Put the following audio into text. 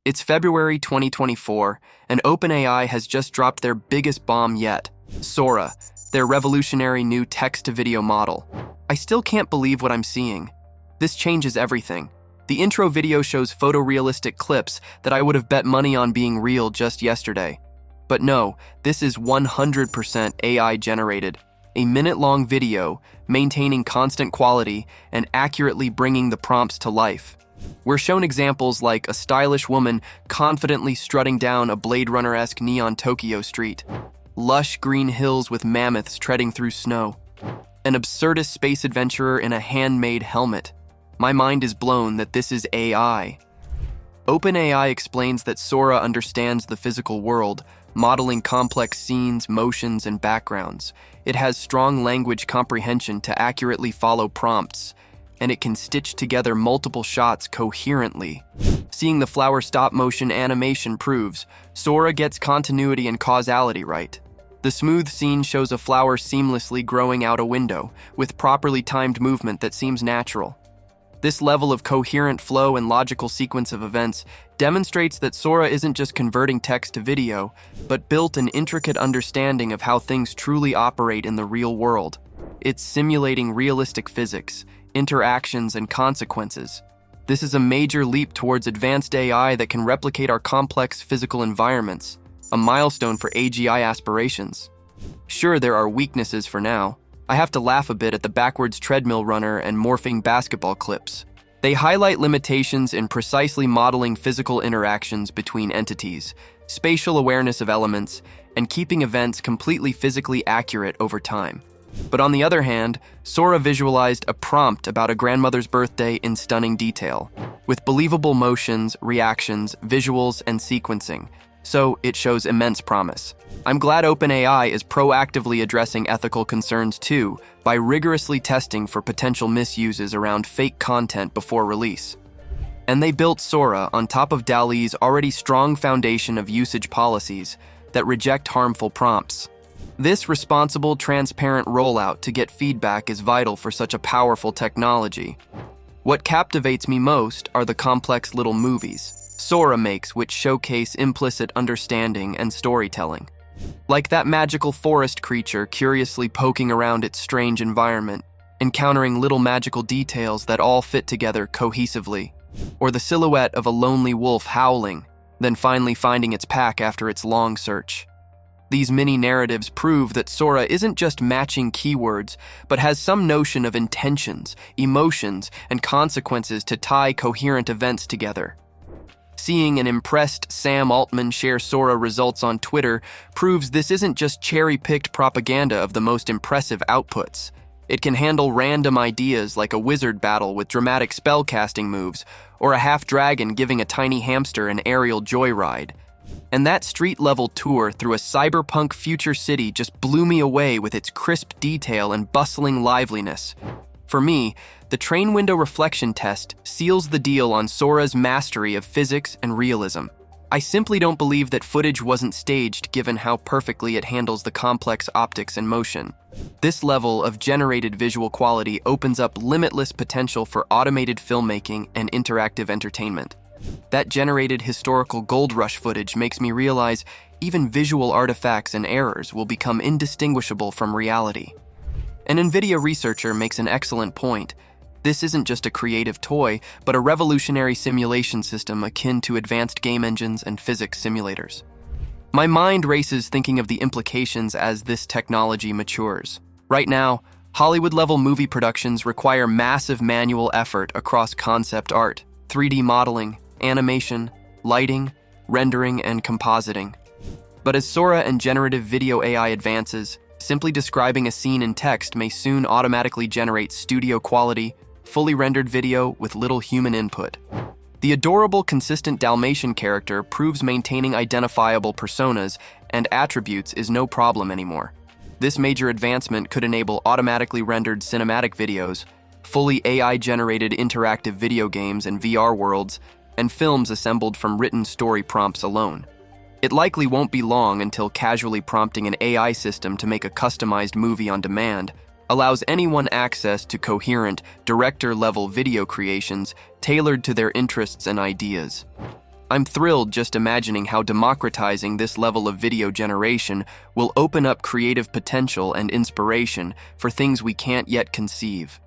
It's February 2024, and OpenAI has just dropped their biggest bomb yet, Sora, their revolutionary new text-to-video model. I still can't believe what I'm seeing. This changes everything. The intro video shows photorealistic clips that I would have bet money on being real just yesterday. But no, this is 100% AI-generated, a minute-long video maintaining constant quality and accurately bringing the prompts to life. We're shown examples like a stylish woman confidently strutting down a Blade Runner-esque neon Tokyo street, lush green hills with mammoths treading through snow, an absurdist space adventurer in a handmade helmet. My mind is blown that this is AI. OpenAI explains that Sora understands the physical world, modeling complex scenes, motions, and backgrounds. It has strong language comprehension to accurately follow prompts, and it can stitch together multiple shots coherently. Seeing the flower stop-motion animation proves Sora gets continuity and causality right. The smooth scene shows a flower seamlessly growing out a window, with properly timed movement that seems natural. This level of coherent flow and logical sequence of events demonstrates that Sora isn't just converting text to video, but built an intricate understanding of how things truly operate in the real world. It's simulating realistic physics, interactions, and consequences. This is a major leap towards advanced AI that can replicate our complex physical environments, a milestone for AGI aspirations. Sure, there are weaknesses for now. I have to laugh a bit at the backwards treadmill runner and morphing basketball clips. They highlight limitations in precisely modeling physical interactions between entities, spatial awareness of elements, and keeping events completely physically accurate over time. But on the other hand, Sora visualized a prompt about a grandmother's birthday in stunning detail, with believable motions, reactions, visuals, and sequencing, so it shows immense promise. I'm glad OpenAI is proactively addressing ethical concerns too, by rigorously testing for potential misuses around fake content before release. And they built Sora on top of DALL-E's already strong foundation of usage policies that reject harmful prompts. This responsible, transparent rollout to get feedback is vital for such a powerful technology. What captivates me most are the complex little movies Sora makes, which showcase implicit understanding and storytelling. Like that magical forest creature curiously poking around its strange environment, encountering little magical details that all fit together cohesively. Or the silhouette of a lonely wolf howling, then finally finding its pack after its long search. These mini-narratives prove that Sora isn't just matching keywords, but has some notion of intentions, emotions, and consequences to tie coherent events together. Seeing an impressed Sam Altman share Sora results on Twitter proves this isn't just cherry-picked propaganda of the most impressive outputs. It can handle random ideas like a wizard battle with dramatic spellcasting moves, or a half-dragon giving a tiny hamster an aerial joyride. And that street-level tour through a cyberpunk future city just blew me away with its crisp detail and bustling liveliness. For me, the train window reflection test seals the deal on Sora's mastery of physics and realism. I simply don't believe that footage wasn't staged given how perfectly it handles the complex optics and motion. This level of generated visual quality opens up limitless potential for automated filmmaking and interactive entertainment. That generated historical gold rush footage makes me realize even visual artifacts and errors will become indistinguishable from reality. An NVIDIA researcher makes an excellent point. This isn't just a creative toy, but a revolutionary simulation system akin to advanced game engines and physics simulators. My mind races thinking of the implications as this technology matures. Right now, Hollywood-level movie productions require massive manual effort across concept art, 3D modeling, animation, lighting, rendering, and compositing. But as Sora and generative video AI advances, simply describing a scene in text may soon automatically generate studio-quality, fully rendered video with little human input. The adorable, consistent Dalmatian character proves maintaining identifiable personas and attributes is no problem anymore. This major advancement could enable automatically rendered cinematic videos, fully AI-generated interactive video games and VR worlds, and films assembled from written story prompts alone. It likely won't be long until casually prompting an AI system to make a customized movie on demand allows anyone access to coherent, director-level video creations tailored to their interests and ideas. I'm thrilled just imagining how democratizing this level of video generation will open up creative potential and inspiration for things we can't yet conceive.